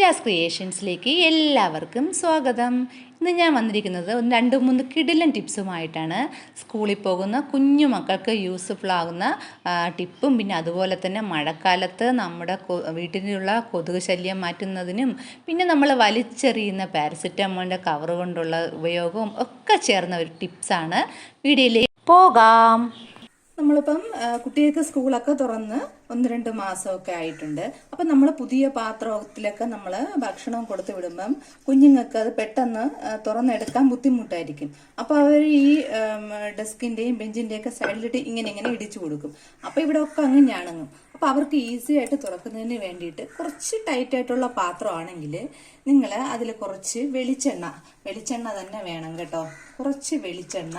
നിജാസ് ക്രിയേഷൻസിലേക്ക് എല്ലാവർക്കും സ്വാഗതം. ഇന്ന് ഞാൻ വന്നിരിക്കുന്നത് 2-3 കിടിലൻ ടിപ്സുമായിട്ടാണ്. സ്കൂളിൽ പോകുന്ന കുഞ്ഞു മക്കൾക്ക് യൂസ്ഫുൾ ആകുന്ന ടിപ്പും പിന്നെ അതുപോലെ തന്നെ മഴക്കാലത്ത് നമ്മുടെ വീട്ടിലുള്ള കൊതുക് ശല്യം മാറ്റുന്നതിനും പിന്നെ നമ്മൾ വലിച്ചെറിയുന്ന പാരസെറ്റമോളിൻ്റെ കവർ കൊണ്ടുള്ള ഉപയോഗവും ഒക്കെ ചേർന്ന ഒരു ടിപ്സാണ്. വീഡിയോയിലേക്ക് പോകാം. നമ്മളിപ്പം കുട്ടികൾക്ക് സ്കൂളൊക്കെ തുറന്ന് 1-2 മാസമൊക്കെ ആയിട്ടുണ്ട്. അപ്പം നമ്മൾ പുതിയ പാത്രത്തിലൊക്കെ നമ്മൾ ഭക്ഷണം കൊടുത്തു വിടുമ്പം കുഞ്ഞുങ്ങൾക്ക് അത് പെട്ടെന്ന് തുറന്നെടുക്കാൻ ബുദ്ധിമുട്ടായിരിക്കും. അപ്പോൾ അവർ ഈ ഡെസ്കിൻ്റെയും ബെഞ്ചിൻ്റെയൊക്കെ സൈഡിലിട്ട് ഇങ്ങനെ ഇടിച്ചു കൊടുക്കും. അപ്പോൾ ഇവിടെ ഒക്കെ അങ്ങ് ഞാണങ്ങും. അപ്പോൾ അവർക്ക് ഈസി ആയിട്ട് തുറക്കുന്നതിന് വേണ്ടിയിട്ട് കുറച്ച് ടൈറ്റായിട്ടുള്ള പാത്രമാണെങ്കിൽ നിങ്ങൾ അതിൽ കുറച്ച് വെളിച്ചെണ്ണ തന്നെ വേണം കേട്ടോ. കുറച്ച് വെളിച്ചെണ്ണ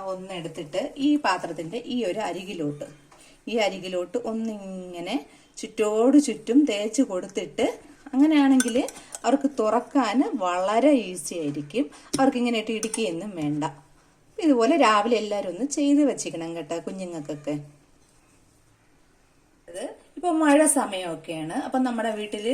ഒന്നെടുത്തിട്ട് ഈ പാത്രത്തിൻ്റെ ഈ അരികിലോട്ട് ഒന്നിങ്ങനെ ചുറ്റും തേച്ച് കൊടുത്തിട്ട്, അങ്ങനെയാണെങ്കിൽ അവർക്ക് തുറക്കാൻ വളരെ ഈസി ആയിരിക്കും. അവർക്കിങ്ങനെ ഇട്ട് ഇടിക്കുകയൊന്നും വേണ്ട. ഇതുപോലെ രാവിലെ എല്ലാവരും ഒന്ന് ചെയ്ത് വെച്ചിക്കണം കേട്ടോ കുഞ്ഞുങ്ങൾക്കൊക്കെ. ഇപ്പൊ മഴ സമയമൊക്കെയാണ്. അപ്പൊ നമ്മുടെ വീട്ടില്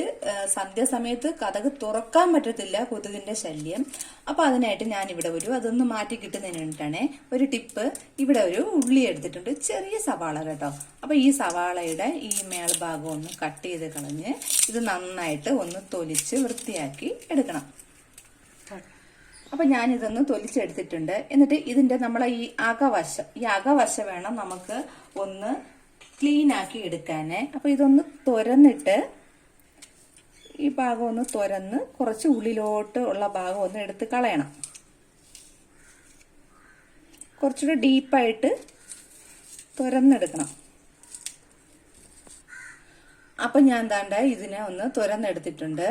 സന്ധ്യാസമയത്ത് കതക് തുറക്കാൻ പറ്റത്തില്ല, കൊതുകിന്റെ ശല്യം. അപ്പൊ അതിനായിട്ട് ഞാൻ ഇവിടെ അതൊന്ന് മാറ്റി കിട്ടുന്നതിന് വേണ്ടിയിട്ടാണ് ഒരു ടിപ്പ്. ഇവിടെ ഒരു ഉള്ളി എടുത്തിട്ടുണ്ട്, ചെറിയ സവാള കേട്ടോ. അപ്പൊ ഈ സവാളയുടെ ഈ മേൽഭാഗം ഒന്ന് കട്ട് ചെയ്ത് കളഞ്ഞ് ഇത് നന്നായിട്ട് ഒന്ന് തൊലിച്ച് വൃത്തിയാക്കി എടുക്കണം. അപ്പൊ ഞാൻ ഇതൊന്ന് തൊലിച്ചെടുത്തിട്ടുണ്ട്. എന്നിട്ട് ഇതിന്റെ നമ്മളെ ഈ അകവശം വേണം നമുക്ക് ഒന്ന് ക്ലീൻ ആക്കി എടുക്കാന്. അപ്പൊ ഇതൊന്ന് തുരന്നിട്ട് ഈ ഭാഗം ഒന്ന് തുരന്ന് കുറച്ച് ഉള്ളിലോട്ട് ഉള്ള ഭാഗം ഒന്ന് എടുത്ത് കളയണം. കുറച്ചുകൂടെ ഡീപ്പായിട്ട് തുരന്നെടുക്കണം. അപ്പൊ ഞാൻ ഇതിനെ ഒന്ന് തുരന്നെടുത്തിട്ടുണ്ട്.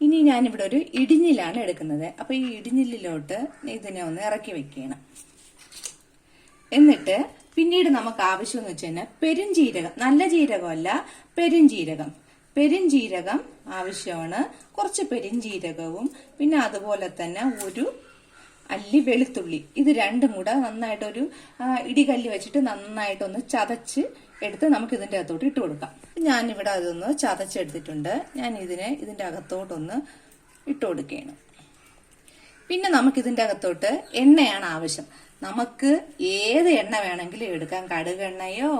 ഇനി ഞാനിവിടെ ഒരു ഇടിഞ്ഞിലാണ് എടുക്കുന്നത്. അപ്പൊ ഈ ഇടിഞ്ഞിലോട്ട് ഇതിനെ ഒന്ന് ഇറക്കി വെക്കണം. എന്നിട്ട് പിന്നീട് നമുക്ക് ആവശ്യമെന്ന് വെച്ച് കഴിഞ്ഞാൽ പെരുംജീരകം, നല്ല ജീരകമല്ല, പെരുംജീരകം ആവശ്യമാണ്. കുറച്ച് പെരുംജീരകവും പിന്നെ അതുപോലെ തന്നെ ഒരു അല്ലി വെളുത്തുള്ളി, ഇത് രണ്ടും കൂടെ നന്നായിട്ടൊരു ഇടികല്ല് വെച്ചിട്ട് നന്നായിട്ടൊന്ന് ചതച്ച് എടുത്ത് നമുക്ക് ഇതിന്റെ അകത്തോട്ട് ഇട്ട് കൊടുക്കാം. ഞാനിവിടെ അതൊന്ന് ചതച്ചെടുത്തിട്ടുണ്ട്. ഞാൻ ഇതിന്റെ അകത്തോട്ടൊന്ന് ഇട്ട് കൊടുക്കുകയാണ്. പിന്നെ നമുക്ക് ഇതിന്റെ അകത്തോട്ട് എണ്ണയാണ് ആവശ്യം. നമുക്ക് ഏത് എണ്ണ വേണമെങ്കിലും എടുക്കാം. കടുകെണ്ണയോ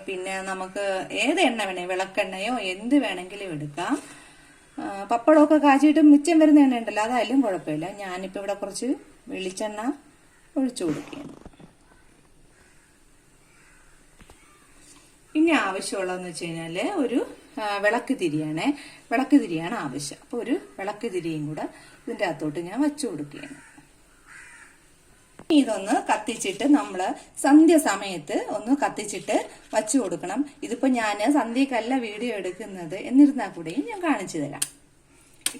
പിന്നെ നമുക്ക് ഏത് എണ്ണ വേണമെങ്കിൽ വിളക്കെണ്ണയോ എന്ത് വേണമെങ്കിലും എടുക്കാം. പപ്പടമൊക്കെ കാച്ചിട്ട് മിച്ചം വരുന്ന എണ്ണ ഉണ്ടല്ലോ, അതായാലും കുഴപ്പമില്ല. ഞാനിപ്പോൾ ഇവിടെ കുറച്ച് വെളിച്ചെണ്ണ ഒഴിച്ചു കൊടുക്കുകയാണ്. പിന്നെ ആവശ്യമുള്ളതെന്ന് വെച്ച് കഴിഞ്ഞാല് ഒരു വിളക്ക് തിരിയാണ് ആവശ്യം. അപ്പൊ ഒരു വിളക്ക് തിരിയും കൂടെ ഇതിന്റെ അകത്തോട്ട് ഞാൻ വച്ചു കൊടുക്കുകയാണ്. ഇതൊന്ന് കത്തിച്ചിട്ട് നമ്മള് സന്ധ്യ സമയത്ത് ഒന്ന് കത്തിച്ചിട്ട് വച്ചു കൊടുക്കണം. ഇതിപ്പോ ഞാൻ സന്ധ്യക്കല്ല വീഡിയോ എടുക്കുന്നത്, എന്നിരുന്നാൽ കൂടെയും ഞാൻ കാണിച്ചു തരാം.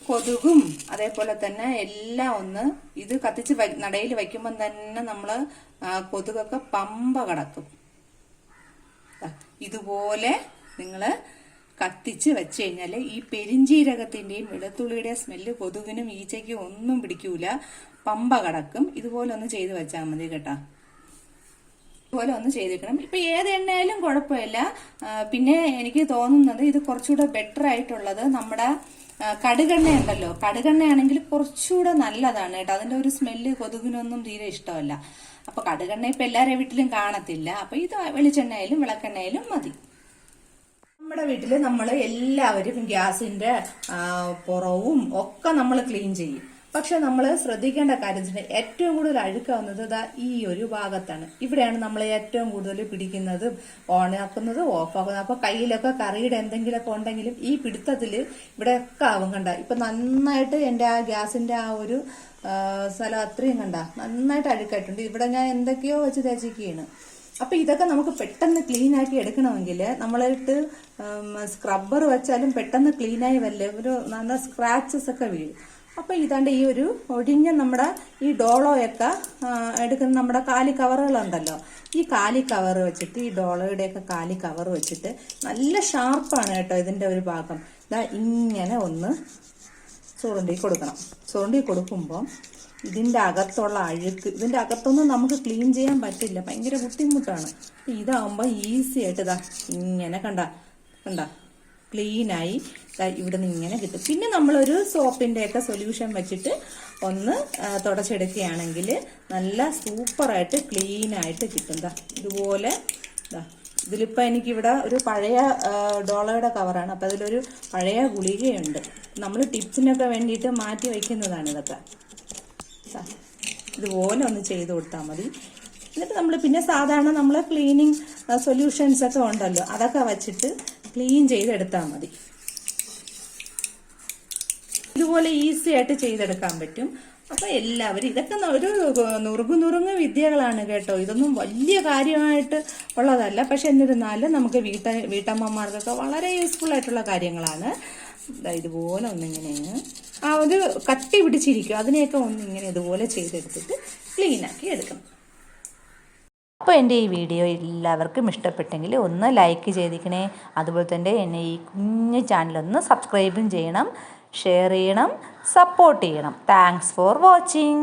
കൊതുകും അതേപോലെ തന്നെ എല്ലാം ഒന്ന് ഇത് കത്തിച്ച് നടയിൽ വയ്ക്കുമ്പോൾ തന്നെ നമ്മള് കൊതുകൊക്കെ പമ്പ കടക്കും. ഇതുപോലെ നിങ്ങള് കത്തിച്ച് വെച്ച് കഴിഞ്ഞാല് ഈ പെരിഞ്ജീരകത്തിന്റെയും വെളുത്തുള്ളിയുടെ സ്മെല്ല് കൊതുകിനും ഈച്ചയ്ക്കും ഒന്നും പിടിക്കൂല, പമ്പ കടക്കും. ഇതുപോലെ ഒന്ന് ചെയ്ത് വെച്ചാൽ മതി കേട്ടോ. ഇതുപോലെ ഒന്ന് ചെയ്തിക്കണം. ഇപ്പൊ ഏത് എണ്ണയായാലും കുഴപ്പമില്ല. പിന്നെ എനിക്ക് തോന്നുന്നത് ഇത് കുറച്ചുകൂടെ ബെറ്റർ ആയിട്ടുള്ളത് നമ്മുടെ കടുകെണ്ണ ഉണ്ടല്ലോ. കടുകെണ്ണയാണെങ്കിൽ കുറച്ചുകൂടെ നല്ലതാണ് കേട്ടോ. അതിന്റെ ഒരു സ്മെല്ല് കൊതുകിനൊന്നും തീരെ ഇഷ്ടമല്ല. അപ്പൊ കടുകെണ്ണ ഇപ്പൊ എല്ലാവരുടെ വീട്ടിലും കാണത്തില്ല. അപ്പൊ ഇത് വെളിച്ചെണ്ണയായാലും വിളക്കെണ്ണയായാലും മതി. നമ്മുടെ വീട്ടില് നമ്മൾ എല്ലാവരും ഗ്യാസിന്റെ പുറവും ഒക്കെ നമ്മൾ ക്ലീൻ ചെയ്യും. പക്ഷെ നമ്മൾ ശ്രദ്ധിക്കേണ്ട കാര്യം ഏറ്റവും കൂടുതൽ അഴുക്കാവുന്നത് ഈ ഒരു ഭാഗത്താണ്. ഇവിടെയാണ് നമ്മൾ ഏറ്റവും കൂടുതൽ പിടിക്കുന്നതും ഓണാക്കുന്നതും ഓഫാക്കുന്നതും. അപ്പൊ കയ്യിലൊക്കെ കറിയുടെ എന്തെങ്കിലുമൊക്കെ ഉണ്ടെങ്കിലും ഈ പിടുത്തത്തില് ഇവിടെ ഒക്കെ ആവും. കണ്ട ഇപ്പൊ നന്നായിട്ട് എന്റെ ആ ഗ്യാസിന്റെ ആ ഒരു സ്ഥലം അത്രയും നന്നായിട്ട് അഴുക്കായിട്ടുണ്ട്. ഇവിടെ ഞാൻ എന്തൊക്കെയോ വെച്ച് തേച്ചിരിക്കുകയാണ്. അപ്പൊ ഇതൊക്കെ നമുക്ക് പെട്ടെന്ന് ക്ലീൻ ആക്കി എടുക്കണമെങ്കിൽ നമ്മളിട്ട് സ്ക്രബ്ബർ വെച്ചാലും പെട്ടെന്ന് ക്ലീനായി വരില്ല, ഒരു നല്ല സ്ക്രാച്ചസ് ഒക്കെ വീഴും. അപ്പൊ ഇതാണ്ട് ഈ ഒരു ഒഴിഞ്ഞ നമ്മുടെ ഈ ഡോളോയൊക്കെ എടുക്കുന്ന നമ്മുടെ കാലി കവറുകളുണ്ടല്ലോ, ഈ കാലി കവർ വെച്ചിട്ട് ഈ ഡോളോയുടെയൊക്കെ കാലി കവർ വെച്ചിട്ട് നല്ല ഷാർപ്പാണ് കേട്ടോ ഇതിന്റെ ഒരു ഭാഗം. ഇങ്ങനെ ഒന്ന് ചുരണ്ടി കൊടുക്കുമ്പോൾ ഇതിന്റെ അകത്തുള്ള അഴുക്ക്, ഇതിന്റെ അകത്തൊന്നും നമുക്ക് ക്ലീൻ ചെയ്യാൻ പറ്റില്ല, ഭയങ്കര ബുദ്ധിമുട്ടാണ്. ഇതാവുമ്പോ ഈസി ആയിട്ട് ഇങ്ങനെ കണ്ട ക്ലീനായി ഇവിടെ നിന്ന് ഇങ്ങനെ കിട്ടും. പിന്നെ നമ്മളൊരു സോപ്പിൻ്റെയൊക്കെ സൊല്യൂഷൻ വെച്ചിട്ട് ഒന്ന് തുടച്ചെടുക്കുകയാണെങ്കിൽ നല്ല സൂപ്പറായിട്ട് ക്ലീനായിട്ട് കിട്ടും. ഇതുപോലെ ഇതിലിപ്പോൾ എനിക്കിവിടെ ഒരു പഴയ ഡോളയുടെ കവറാണ്. അപ്പോൾ അതിലൊരു പഴയ ഗുളികയുണ്ട്. നമ്മൾ ടിപ്സിനൊക്കെ വേണ്ടിയിട്ട് മാറ്റി വയ്ക്കുന്നതാണ് ഇതൊക്കെ. ഇതുപോലെ ഒന്ന് ചെയ്ത് കൊടുത്താൽ മതി. എന്നിട്ട് നമ്മൾ പിന്നെ സാധാരണ നമ്മൾ ക്ലീനിങ് സൊല്യൂഷൻസ് ഒക്കെ ഉണ്ടല്ലോ, അതൊക്കെ വച്ചിട്ട് ക്ലീൻ ചെയ്തെടുത്താൽ മതി. ഇതുപോലെ ഈസി ആയിട്ട് ചെയ്തെടുക്കാൻ പറ്റും. അപ്പൊ എല്ലാവരും ഇതൊക്കെ ഒരു നുറുങ്ങ് വിദ്യകളാണ് കേട്ടോ. ഇതൊന്നും വലിയ കാര്യമായിട്ട് ഉള്ളതല്ല. പക്ഷെ എന്നിരുന്നാലും നമുക്ക് വീട്ടമ്മമാർക്കൊക്കെ വളരെ യൂസ്ഫുൾ ആയിട്ടുള്ള കാര്യങ്ങളാണ്. ഇതുപോലെ ഒന്നിങ്ങനെ ഒരു കട്ടി പിടിച്ചിരിക്കും, അതിനെയൊക്കെ ഒന്നിങ്ങനെ ഇതുപോലെ ചെയ്തെടുത്തിട്ട് ക്ലീനാക്കി എടുക്കണം. അപ്പോൾ എൻ്റെ ഈ വീഡിയോ എല്ലാവർക്കും ഇഷ്ടപ്പെട്ടെങ്കിൽ ഒന്ന് ലൈക്ക് ചെയ്തിരിക്കണേ. അതുപോലെ തന്നെ എന്നെ ഈ കുഞ്ഞു ചാനലൊന്ന് സബ്സ്ക്രൈബും ചെയ്യണം, ഷെയർ ചെയ്യണം, സപ്പോർട്ട് ചെയ്യണം. Thanks for watching.